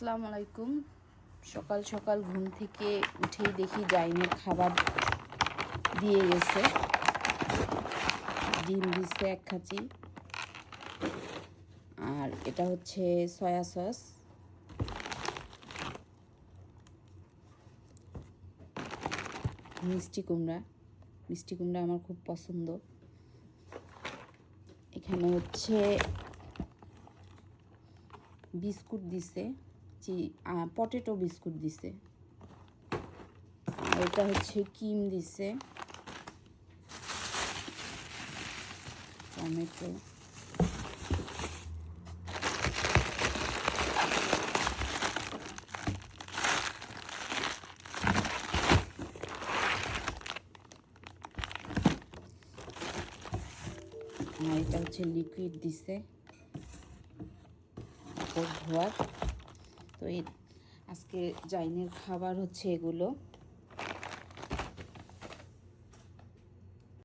আসসালামু আলাইকুম। সকাল সকাল ঘুম থেকে উঠেই দেখি জাইনের খাবার দিয়ে গেছে। ডিম দিচ্ছে এক খাঁচি, আর এটা হচ্ছে সয়া সস। মিষ্টি কুমড়া আমার খুব পছন্দ। এখানে হচ্ছে বিস্কুট দিছে, পটেটো বিস্কুট দিছে, আর এটা হচ্ছে কিম দিছে, টমেটো, আর এটা হচ্ছে লিকুইড দিছে কাপড় ধোয়ার। তো এই আজকে জাইনের খাবার হচ্ছে এগুলো।